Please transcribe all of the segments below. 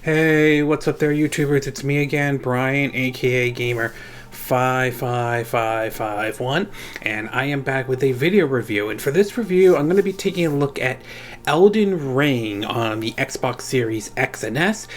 Hey, what's up there, YouTubers? It's me again, Brian, aka Gamer55551, and I am back with a video review. And for this review, I'm going to be taking a look at Elden Ring on the Xbox Series X and S.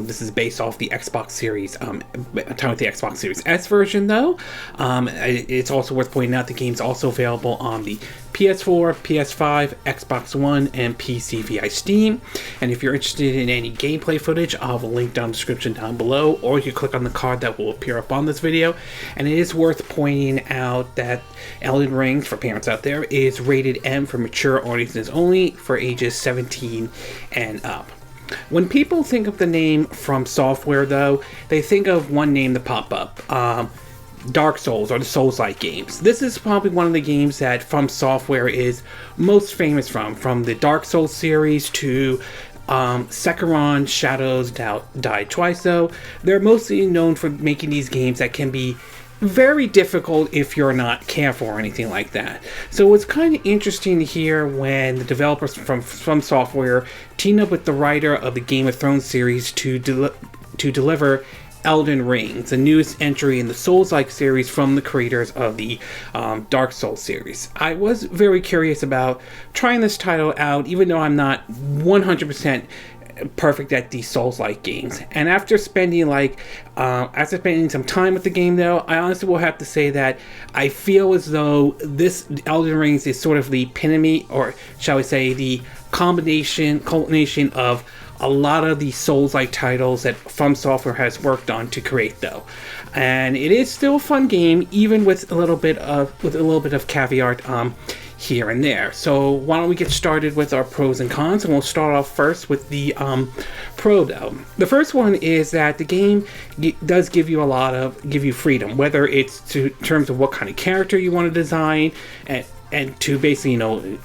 This is based off the Xbox Series, time with the Xbox Series S version, though. It's also worth pointing out the game's also available on the PS4, PS5, Xbox One, and PC via Steam. And if you're interested in any gameplay footage, I'll have a link down in the description down below, or you can click on the card that will appear up on this video. And it is worth pointing out that Elden Ring, for parents out there, is rated M for mature audiences only, for ages 17 and up. When people think of the name From Software, though, they think of one name to pop up. Dark Souls, or the Souls-like games. This is probably one of the games that From Software is most famous from the Dark Souls series to Sekiro, Shadows Die Twice, though. They're mostly known for making these games that can be very difficult if you're not careful or anything like that. So it's kind of interesting to hear when the developers from Software teamed up with the writer of the Game of Thrones series to deliver Elden Ring, the newest entry in the Souls-like series from the creators of the Dark Souls series. I was very curious about trying this title out, even though I'm not 100% perfect at these Souls-like games. And after spending some time with the game, though, I honestly will have to say that I feel as though this Elden Ring is sort of the epitome, or shall we say, the culmination of a lot of the Souls-like titles that From Software has worked on to create, though. And it is still a fun game, even with a little bit of caveat here and there. So why don't we get started with our pros and cons, and we'll start off first with the pro, though. The first one is that the game does give you freedom, whether it's in terms of what kind of character you want to design, and to basically,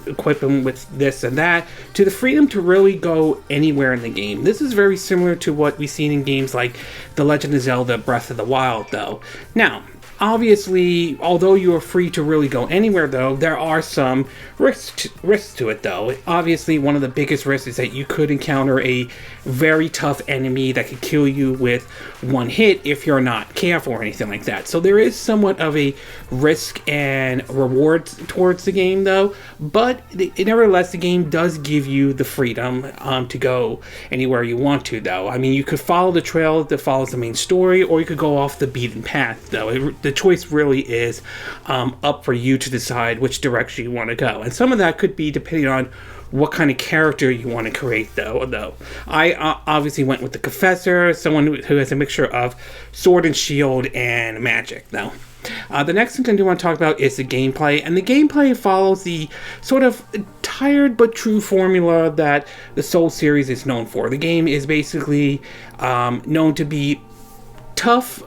equip them with this and that, to the freedom to really go anywhere in the game. This is very similar to what we've seen in games like The Legend of Zelda Breath of the Wild, though. Now, obviously, although you are free to really go anywhere, though, there are some risks to it, though. Obviously, one of the biggest risks is that you could encounter a very tough enemy that could kill you with one hit if you're not careful or anything like that. So there is somewhat of a risk and reward towards the game, though. But nevertheless, the game does give you the freedom to go anywhere you want to, though. I mean, you could follow the trail that follows the main story, or you could go off the beaten path, though. The choice really is up for you to decide which direction you want to go. And some of that could be depending on what kind of character you want to create, though. I obviously went with the Confessor, someone who has a mixture of sword and shield and magic, though. The next thing I do want to talk about is the gameplay, and the gameplay follows the sort of tired but true formula that the Souls series is known for. The game is basically known to be tough,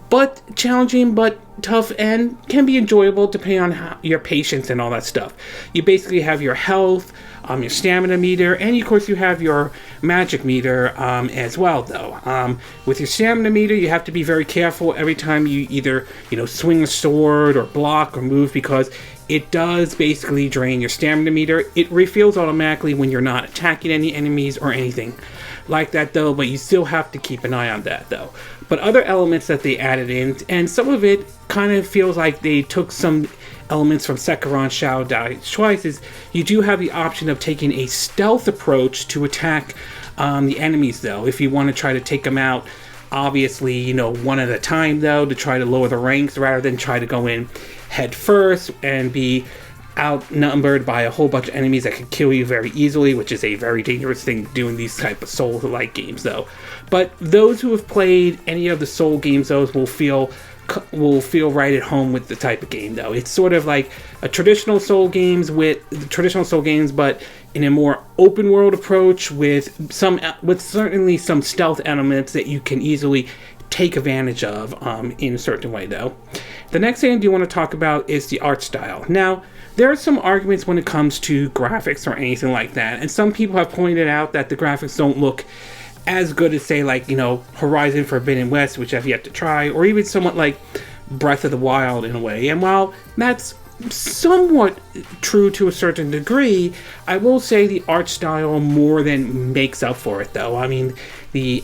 but challenging, but tough, and can be enjoyable depending on your patience and all that stuff. You basically have your health, your stamina meter, and of course you have your magic meter as well, though. With your stamina meter, you have to be very careful every time you either swing a sword or block or move, because it does basically drain your stamina meter. It refills automatically when you're not attacking any enemies or anything like that, though, but you still have to keep an eye on that, though. But other elements that they added in, and some of it kind of feels like they took some elements from Sekiro, Shadows Die Twice, is you do have the option of taking a stealth approach to attack the enemies, though, if you want to try to take them out, obviously, one at a time, though, to try to lower the ranks, rather than try to go in head first and be outnumbered by a whole bunch of enemies that can kill you very easily, which is a very dangerous thing to do in these type of Soul-like games, though. But those who have played any of the Soul games, those will feel right at home with the type of game, though. It's sort of like a traditional Soul games, but in a more open world approach with certainly some stealth elements that you can easily take advantage of in a certain way, though. The next thing I do want to talk about is the art style. Now, there are some arguments when it comes to graphics or anything like that, and some people have pointed out that the graphics don't look as good as, say, Horizon Forbidden West, which I've yet to try, or even somewhat like Breath of the Wild in a way. And while that's somewhat true to a certain degree. I will say the art style more than makes up for it, though. I mean, the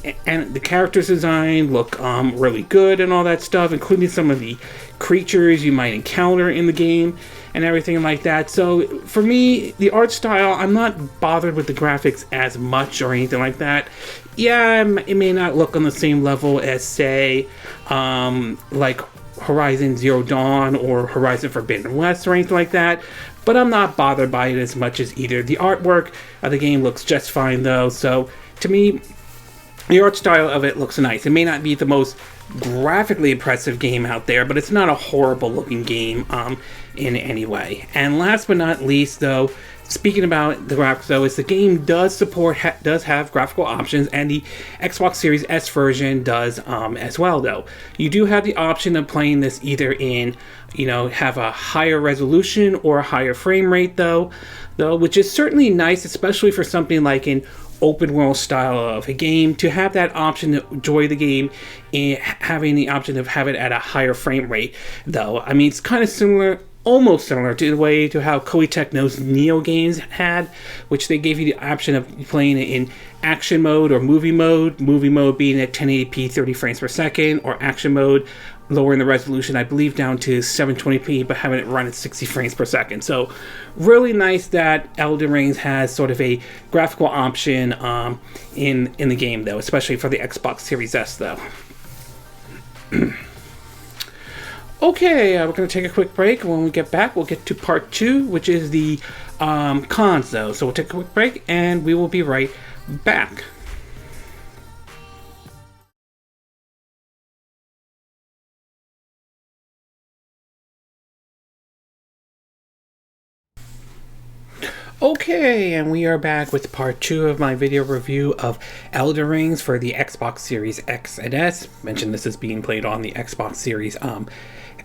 characters design look really good and all that stuff, including some of the creatures you might encounter in the game and everything like that. So for me, the art style, I'm not bothered with the graphics as much or anything like that. Yeah, it may not look on the same level as, say, like Horizon Zero Dawn or Horizon Forbidden West or anything like that, but I'm not bothered by it as much as either. The artwork of the game looks just fine, though, so to me, the art style of it looks nice. It may not be the most graphically impressive game out there, but it's not a horrible looking game in any way. And last but not least, though, speaking about the graphics, though, is the game does support does have graphical options, and the Xbox Series S version does as well. Though you do have the option of playing this either in, have a higher resolution or a higher frame rate, though, which is certainly nice, especially for something like an open world style of a game, to have that option to enjoy the game and having the option of have it at a higher frame rate. Though, I mean, it's kind of similar. Almost similar to the way to how Koei Tecmo's Nioh games had, which they gave you the option of playing it in action mode or movie mode. Movie mode being at 1080p 30 frames per second, or action mode lowering the resolution, I believe, down to 720p, but having it run at 60 frames per second. So really nice that Elden Ring has sort of a graphical option in the game, though, especially for the Xbox Series S, though. Okay, we're going to take a quick break. When we get back, we'll get to part 2, which is the cons, though. So we'll take a quick break, and we will be right back. Okay, and we are back with part 2 of my video review of Elden Rings for the Xbox Series X and S. Mentioned this is being played on the Xbox Series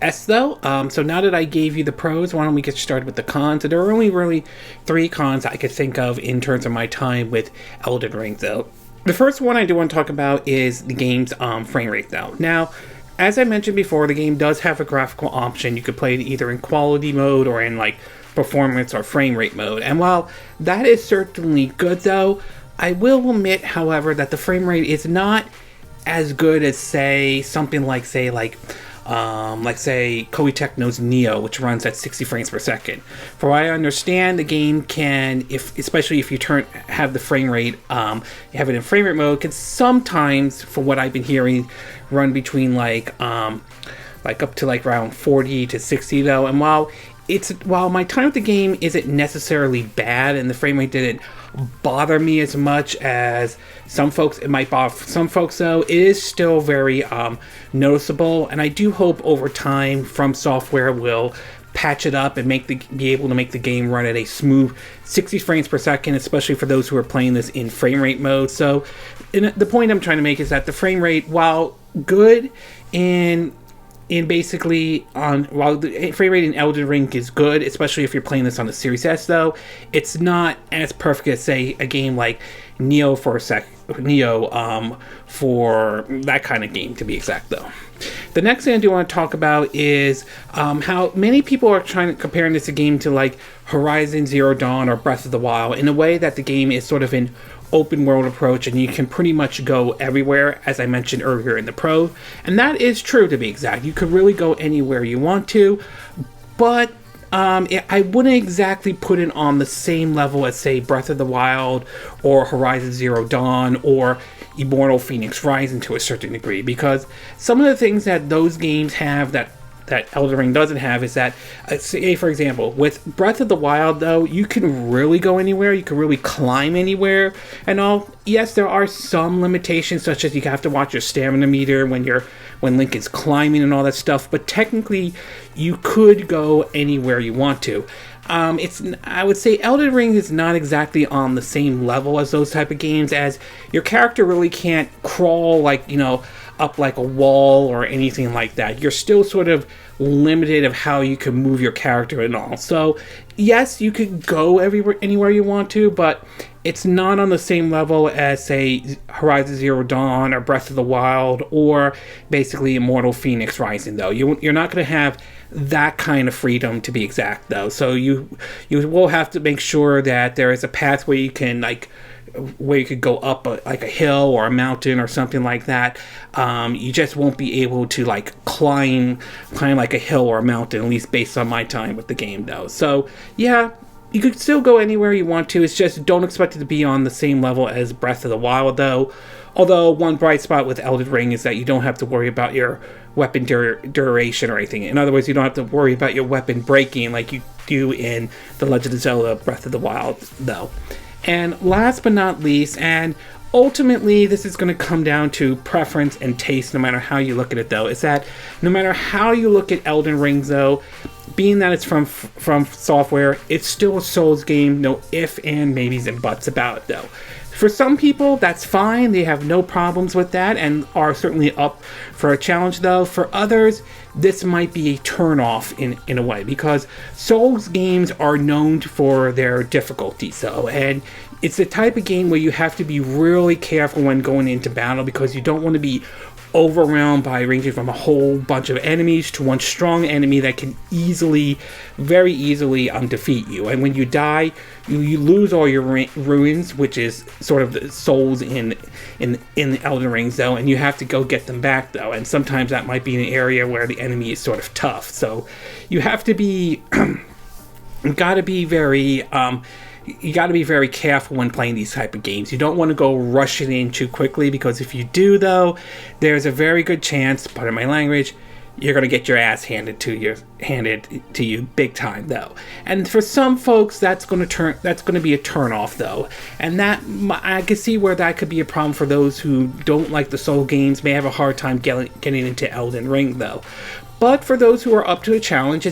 S, though. So now that I gave you the pros, why don't we get started with the cons? So there are only really 3 cons I could think of in terms of my time with Elden Ring, though. The first one I do want to talk about is the game's frame rate, though. Now, as I mentioned before, the game does have a graphical option. You could play it either in quality mode or in, like, performance or frame rate mode. And while that is certainly good, though, I will admit, however, that the frame rate is not as good as, say, something like, say, Koei Tecmo's Nioh, which runs at 60 frames per second. For what I understand, the game can, especially if you have the frame rate, you have it in frame rate mode, can sometimes, from what I've been hearing, run between up to around 40 to 60, though. And while my time with the game isn't necessarily bad and the frame rate didn't bother me as much as some folks, it might bother some folks, though, it is still very noticeable, and I do hope over time From Software will patch it up and be able to make the game run at a smooth 60 frames per second, especially for those who are playing this in frame rate mode. So the point I'm trying to make is that the frame rate, while good while the frame rate in Elden Ring is good, especially if you're playing this on the Series S, though, it's not as perfect as, say, a game like Nioh for that kind of game, to be exact, though. The next thing I do want to talk about is how many people are comparing this game to like Horizon Zero Dawn or Breath of the Wild, in a way that the game is sort of an open world approach and you can pretty much go everywhere, as I mentioned earlier in the pro, and that is true, to be exact. You could really go anywhere you want to, but I wouldn't exactly put it on the same level as, say, Breath of the Wild or Horizon Zero Dawn or Immortal Phoenix Rising to a certain degree, because some of the things that those games have that Elden Ring doesn't have is that, say, for example, with Breath of the Wild, though, you can really go anywhere, you can really climb anywhere and all. Yes, there are some limitations, such as you have to watch your stamina meter when Link is climbing and all that stuff, but technically you could go anywhere you want to. I would say Elden Ring is not exactly on the same level as those type of games, as your character really can't crawl like, up like a wall or anything like that. You're still sort of limited of how you can move your character and all. So yes, you could go anywhere you want to, but it's not on the same level as, say, Horizon Zero Dawn or Breath of the Wild or basically Immortal Phoenix Rising, though. You're not going to have that kind of freedom, to be exact, though. So you will have to make sure that there is a path where you can, like, where you could go up like a hill or a mountain or something like that. You just won't be able to like climb like a hill or a mountain, at least based on my time with the game, though. So yeah, you could still go anywhere you want to. It's just don't expect it to be on the same level as Breath of the Wild, though. Although one bright spot with Elden Ring is that you don't have to worry about your weapon duration or anything. In other words, you don't have to worry about your weapon breaking like you do in The Legend of Zelda Breath of the Wild, though. And last but not least, and ultimately this is going to come down to preference and taste no matter how you look at it, though, is that no matter how you look at Elden Ring, though, being that it's from software, it's still a Souls game, no ifs and maybes and buts about it, though. For some people, that's fine. They have no problems with that and are certainly up for a challenge, though. For others, this might be a turn-off in a way, because Souls games are known for their difficulty, so, and it's the type of game where you have to be really careful when going into battle, because you don't want to be overwhelmed by ranging from a whole bunch of enemies to one strong enemy that can very easily defeat you. And when you die, you lose all your ruins, which is sort of the souls in Elden Ring, though, and you have to go get them back, though. And sometimes that might be an area where the enemy is sort of tough. So you have to be, you got to be very careful when playing these type of games. You don't want to go rushing in too quickly, because if you do, though, there's a very good chance, pardon my language, you're going to get your ass handed to you big time, though. And for some folks, that's going to be a turn off, though. And that, I can see where that could be a problem for those who don't like the Soul games, may have a hard time getting into Elden Ring, though. But for those who are up to the challenge,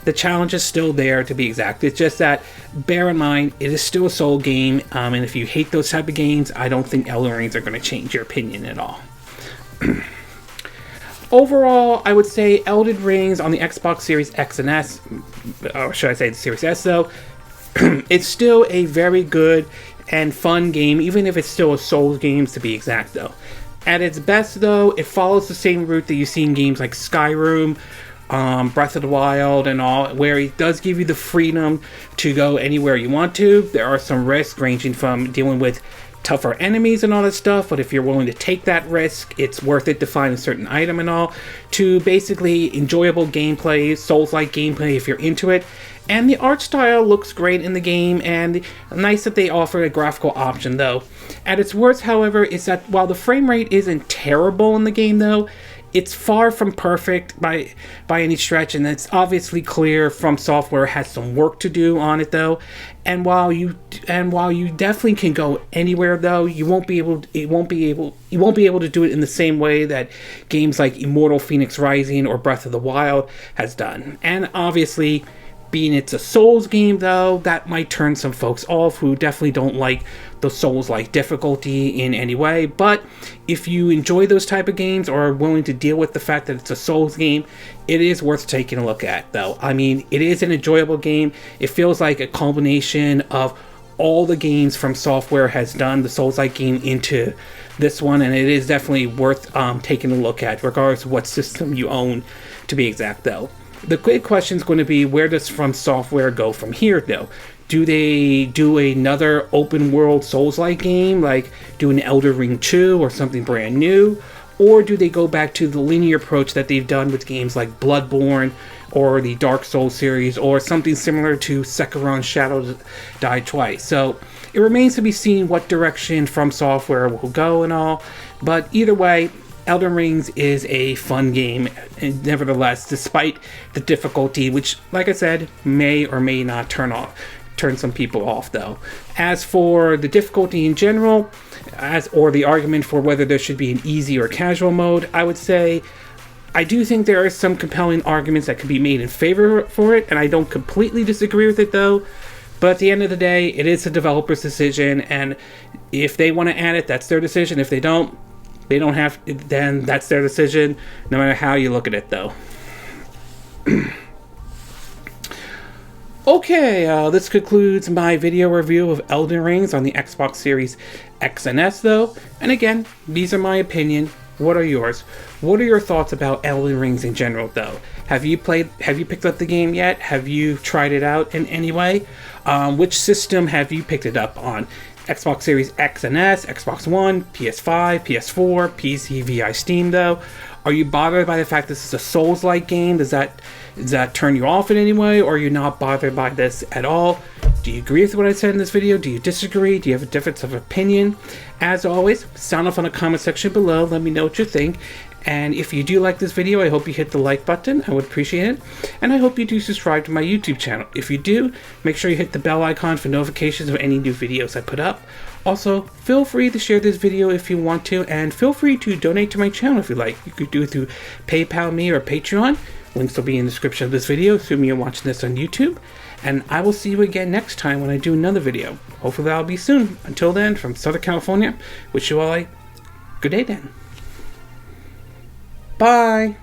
the challenge is still there, to be exact. It's just that, bear in mind, it is still a Soul game, and if you hate those type of games, I don't think Elden Rings are going to change your opinion at all. Overall, I would say Elden Rings on the Xbox Series X and S, or should I say the Series S, though, it's still a very good and fun game, even if it's still a Souls game, to be exact, though. At its best, though, it follows the same route that you see in games like Skyrim, Breath of the Wild, and all, where it does give you the freedom to go anywhere you want to. There are some risks ranging from dealing with tougher enemies and all that stuff, but if you're willing to take that risk, it's worth it to find a certain item and all, to basically enjoyable gameplay, Souls-like gameplay if you're into it. And the art style looks great in the game, and nice that they offer a graphical option, though. At its worst, however, is that while the frame rate isn't terrible in the game, though, it's far from perfect by any stretch, and it's obviously clear From Software has some work to do on it, though. And while you definitely can go anywhere, though, you won't be able to do it in the same way that games like Immortal Phoenix Rising or Breath of the Wild has done. And obviously, being it's a Souls game, though, that might turn some folks off who definitely don't like the Souls-like difficulty in any way. But if you enjoy those type of games or are willing to deal with the fact that it's a Souls game, it is worth taking a look at, though. I mean, it is an enjoyable game. It feels like a combination of all the games From Software has done, the Souls-like game, into this one, and it is definitely worth taking a look at, regardless of what system you own, to be exact, though. The big question is going to be, where does From Software go from here, though? Do they do another open world Souls-like game, like do an Elden Ring 2 or something brand new? Or do they go back to the linear approach that they've done with games like Bloodborne or the Dark Souls series, or something similar to Sekiro: Shadows Die Twice? So it remains to be seen what direction From Software will go and all, but either way, Elden Rings is a fun game, and nevertheless, despite the difficulty, which, like I said, may or may not turn some people off, though. As for the difficulty in general, or the argument for whether there should be an easy or casual mode, I would say I do think there are some compelling arguments that can be made in favor for it, and I don't completely disagree with it, though. But at the end of the day, it is a developer's decision, and if they want to add it, that's their decision. If they don't, They don't have, then that's their decision, no matter how you look at it, though. Okay, this concludes my video review of Elden Rings on the Xbox Series X and S, though. And again, these are my opinion. What are yours? What are your thoughts about Elden Rings in general, though? Have you picked up the game yet? Have you tried it out in any way? Which system have you picked it up on? Xbox Series X and S, Xbox One, PS5, PS4, PC via Steam, though? Are you bothered by the fact this is a Souls-like game? Does that turn you off in any way, or are you not bothered by this at all? Do you agree with what I said in this video? Do you disagree? Do you have a difference of opinion? As always, sound off on the comment section below. Let me know what you think. And if you do like this video, I hope you hit the like button. I would appreciate it. And I hope you do subscribe to my YouTube channel. If you do, make sure you hit the bell icon for notifications of any new videos I put up. Also, feel free to share this video if you want to, and feel free to donate to my channel if you like. You could do it through PayPal me or Patreon. Links will be in the description of this video, assuming you're watching this on YouTube. And I will see you again next time when I do another video. Hopefully that'll be soon. Until then, from Southern California, wish you all a good day then. Bye!